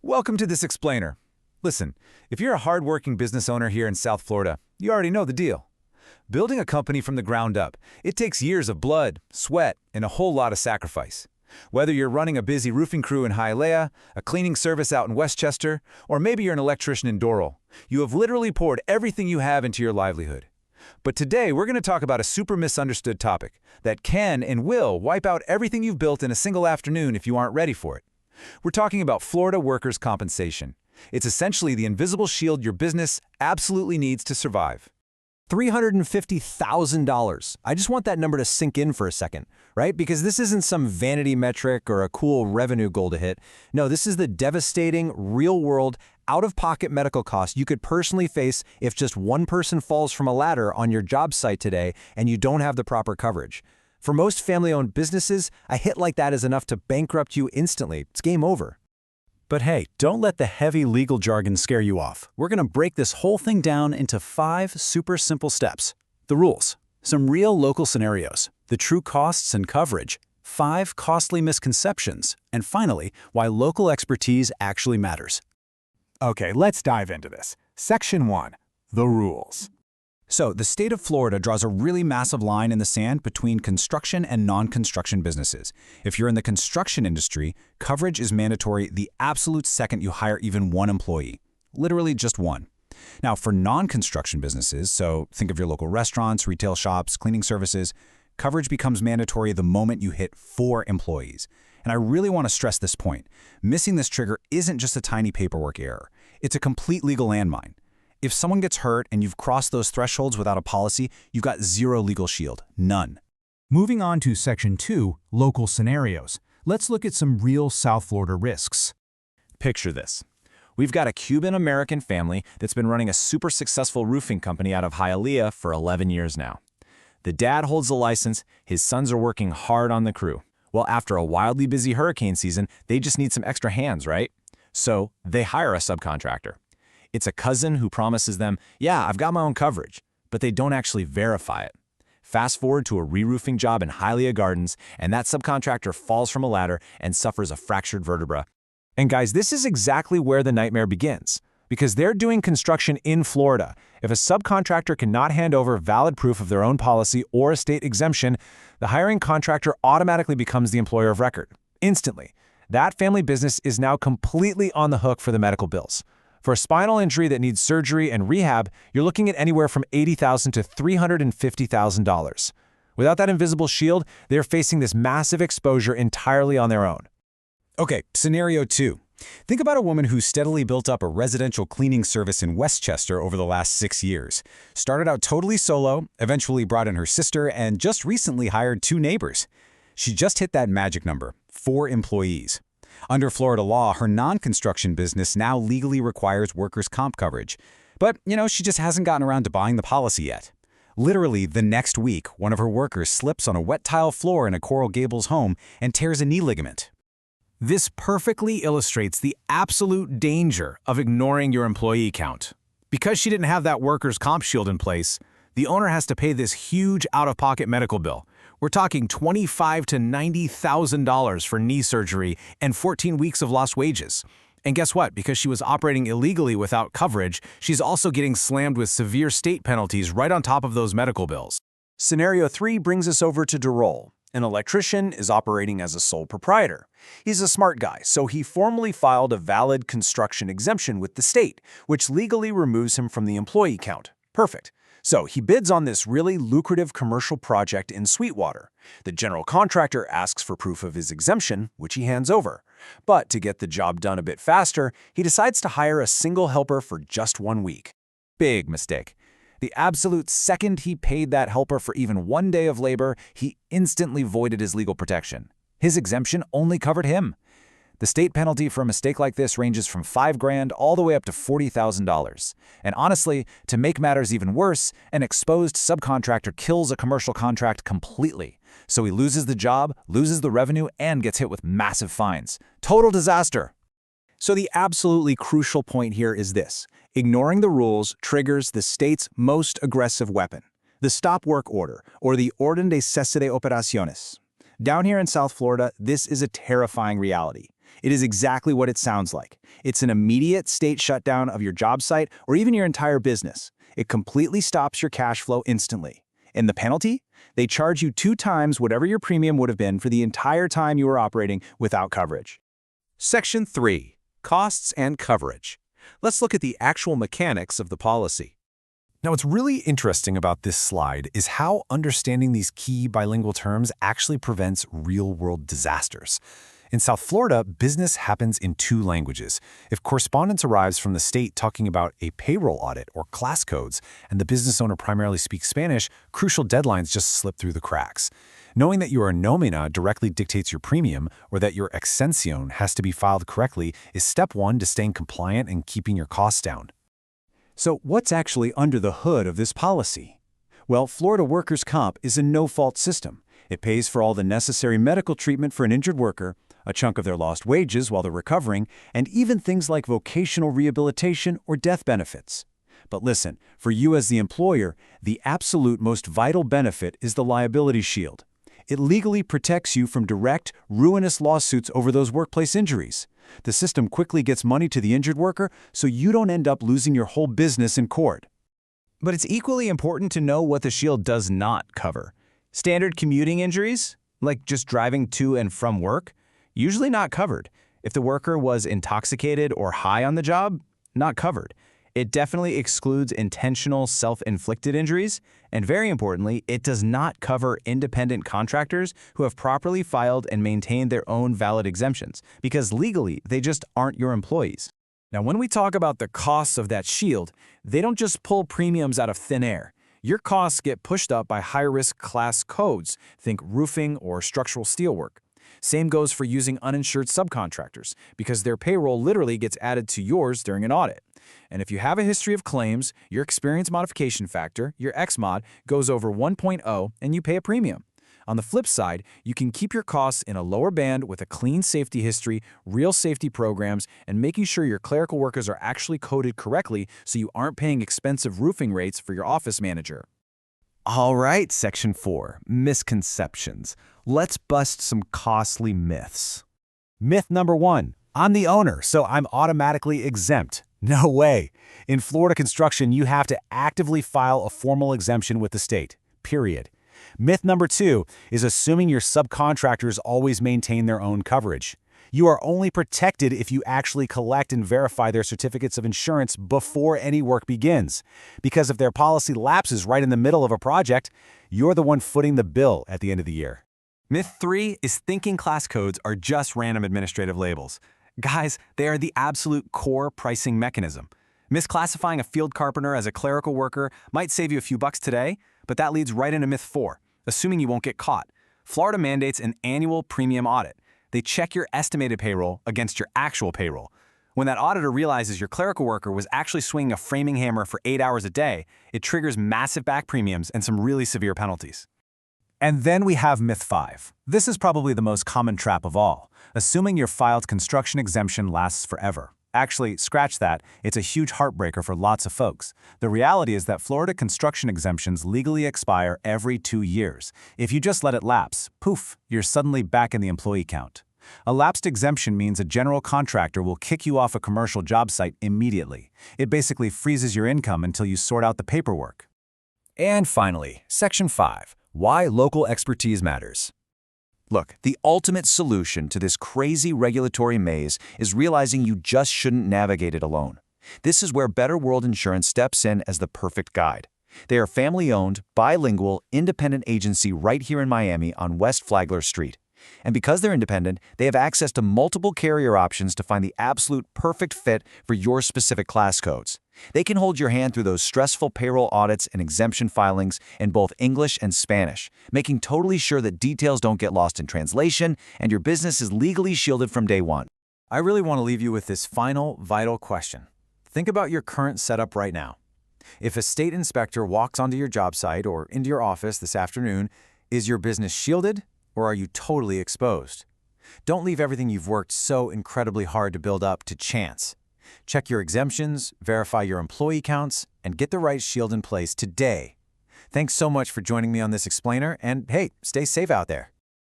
Welcome to this explainer. Listen, if you're a hard-working business owner here in South Florida, you already know the deal. Building a company from the ground up, it takes years of blood, sweat, and a whole lot of sacrifice. Whether you're running a busy roofing crew in Hialeah, a cleaning service out in Westchester, or maybe you're an electrician in Doral, you have literally poured everything you have into your livelihood. But today, we're going to talk about a super misunderstood topic that can and will wipe out everything you've built in a single afternoon if you aren't ready for it. We're talking about Florida workers' compensation. It's essentially the invisible shield your business absolutely needs to survive. $350,000. I just want that number to sink in for a second, right? Because this isn't some vanity metric or a cool revenue goal to hit. No, this is the devastating, real-world, out-of-pocket medical cost you could personally face if just one person falls from a ladder on your job site today and you don't have the proper coverage. For most family-owned businesses, a hit like that is enough to bankrupt you instantly. It's game over. But hey, don't let the heavy legal jargon scare you off. We're going to break this whole thing down into 5 super simple steps. The rules, some real local scenarios, the true costs and coverage, 5 costly misconceptions, and finally, why local expertise actually matters. Okay, let's dive into this. Section 1, the rules. So, the state of Florida draws a really massive line in the sand between construction and non-construction businesses. If you're in the construction industry, coverage is mandatory the absolute second you hire even one employee. Literally just one. Now, for non-construction businesses, so think of your local restaurants, retail shops, cleaning services, coverage becomes mandatory the moment you hit 4 employees. And I really want to stress this point. Missing this trigger isn't just a tiny paperwork error. It's a complete legal landmine. If someone gets hurt and you've crossed those thresholds without a policy, you've got zero legal shield. None. Moving on to Section 2, local scenarios. Let's look at some real South Florida risks. Picture this. We've got a Cuban-American family that's been running a super successful roofing company out of Hialeah for 11 years now. The dad holds the license, his sons are working hard on the crew. Well, after a wildly busy hurricane season, they just need some extra hands, right? So they hire a subcontractor. It's a cousin who promises them, yeah, I've got my own coverage, but they don't actually verify it. Fast forward to a re-roofing job in Hialeah Gardens, and that subcontractor falls from a ladder and suffers a fractured vertebra. And guys, this is exactly where the nightmare begins, because they're doing construction in Florida. If a subcontractor cannot hand over valid proof of their own policy or a state exemption, the hiring contractor automatically becomes the employer of record. Instantly. That family business is now completely on the hook for the medical bills. For a spinal injury that needs surgery and rehab, you're looking at anywhere from $80,000 to $350,000. Without that invisible shield, they're facing this massive exposure entirely on their own. Okay, scenario 2. Think about a woman who steadily built up a residential cleaning service in Westchester over the last 6 years. Started out totally solo, eventually brought in her sister, and just recently hired 2 neighbors. She just hit that magic number, 4 employees. Under Florida law, her non-construction business now legally requires workers' comp coverage. But, she just hasn't gotten around to buying the policy yet. Literally, the next week, one of her workers slips on a wet tile floor in a Coral Gables home and tears a knee ligament. This perfectly illustrates the absolute danger of ignoring your employee count. Because she didn't have that workers' comp shield in place, the owner has to pay this huge out-of-pocket medical bill. We're talking $25,000 to $90,000 for knee surgery and 14 weeks of lost wages. And guess what? Because she was operating illegally without coverage, she's also getting slammed with severe state penalties right on top of those medical bills. Scenario 3 brings us over to Doral. An electrician is operating as a sole proprietor. He's a smart guy, so he formally filed a valid construction exemption with the state, which legally removes him from the employee count. Perfect. So he bids on this really lucrative commercial project in Sweetwater. The general contractor asks for proof of his exemption, which he hands over. But to get the job done a bit faster, he decides to hire a single helper for just 1 week. Big mistake. The absolute second he paid that helper for even 1 day of labor, he instantly voided his legal protection. His exemption only covered him. The state penalty for a mistake like this ranges from $5,000 all the way up to $40,000. And honestly, to make matters even worse, an exposed subcontractor kills a commercial contract completely. So he loses the job, loses the revenue, and gets hit with massive fines. Total disaster. So the absolutely crucial point here is this. Ignoring the rules triggers the state's most aggressive weapon, the stop work order, or the Orden de Cese de Operaciones. Down here in South Florida, this is a terrifying reality. It is exactly what it sounds like. It's an immediate state shutdown of your job site or even your entire business. It completely stops your cash flow instantly. And the penalty? They charge you 2 times whatever your premium would have been for the entire time you were operating without coverage. Section 3. Costs and Coverage. Let's look at the actual mechanics of the policy. Now, what's really interesting about this slide is how understanding these key bilingual terms actually prevents real-world disasters. In South Florida, business happens in 2 languages. If correspondence arrives from the state talking about a payroll audit or class codes, and the business owner primarily speaks Spanish, crucial deadlines just slip through the cracks. Knowing that your nomina directly dictates your premium, or that your Exención has to be filed correctly, is step 1 to staying compliant and keeping your costs down. So what's actually under the hood of this policy? Well, Florida workers' comp is a no-fault system. It pays for all the necessary medical treatment for an injured worker, a chunk of their lost wages while they're recovering, and even things like vocational rehabilitation or death benefits. But listen, for you as the employer, the absolute most vital benefit is the liability shield. It legally protects you from direct, ruinous lawsuits over those workplace injuries. The system quickly gets money to the injured worker, so you don't end up losing your whole business in court. But it's equally important to know what the shield does not cover. Standard commuting injuries, like just driving to and from work, usually not covered. If the worker was intoxicated or high on the job, not covered. It definitely excludes intentional self-inflicted injuries, and very importantly, it does not cover independent contractors who have properly filed and maintained their own valid exemptions, because legally, they just aren't your employees. Now, when we talk about the costs of that shield, they don't just pull premiums out of thin air. Your costs get pushed up by high-risk class codes, think roofing or structural steelwork. Same goes for using uninsured subcontractors, because their payroll literally gets added to yours during an audit. And if you have a history of claims, your experience modification factor, your XMOD, goes over 1.0 and you pay a premium. On the flip side, you can keep your costs in a lower band with a clean safety history, real safety programs, and making sure your clerical workers are actually coded correctly so you aren't paying expensive roofing rates for your office manager. All right, Section 4, Misconceptions. Let's bust some costly myths. Myth number 1, I'm the owner, so I'm automatically exempt. No way. In Florida construction, you have to actively file a formal exemption with the state, period. Myth number 2 is assuming your subcontractors always maintain their own coverage. You are only protected if you actually collect and verify their certificates of insurance before any work begins. Because if their policy lapses right in the middle of a project, you're the one footing the bill at the end of the year. Myth 3 is thinking class codes are just random administrative labels. Guys, they are the absolute core pricing mechanism. Misclassifying a field carpenter as a clerical worker might save you a few bucks today, but that leads right into myth 4, assuming you won't get caught. Florida mandates an annual premium audit. They check your estimated payroll against your actual payroll. When that auditor realizes your clerical worker was actually swinging a framing hammer for 8 hours a day, it triggers massive back premiums and some really severe penalties. And then we have myth 5. This is probably the most common trap of all, assuming your filed construction exemption lasts forever. Actually, scratch that, it's a huge heartbreaker for lots of folks. The reality is that Florida construction exemptions legally expire every 2 years. If you just let it lapse, poof, you're suddenly back in the employee count. A lapsed exemption means a general contractor will kick you off a commercial job site immediately. It basically freezes your income until you sort out the paperwork. And finally, Section 5. Why local expertise matters. Look, the ultimate solution to this crazy regulatory maze is realizing you just shouldn't navigate it alone. This is where Better World Insurance steps in as the perfect guide. They are family-owned, bilingual, independent agency right here in Miami on West Flagler Street. And because they're independent, they have access to multiple carrier options to find the absolute perfect fit for your specific class codes. They can hold your hand through those stressful payroll audits and exemption filings in both English and Spanish, making totally sure that details don't get lost in translation and your business is legally shielded from day one. I really want to leave you with this final, vital question. Think about your current setup right now. If a state inspector walks onto your job site or into your office this afternoon, is your business shielded or are you totally exposed? Don't leave everything you've worked so incredibly hard to build up to chance. Check your exemptions, verify your employee counts, and get the right shield in place today. Thanks so much for joining me on this explainer, and hey, stay safe out there.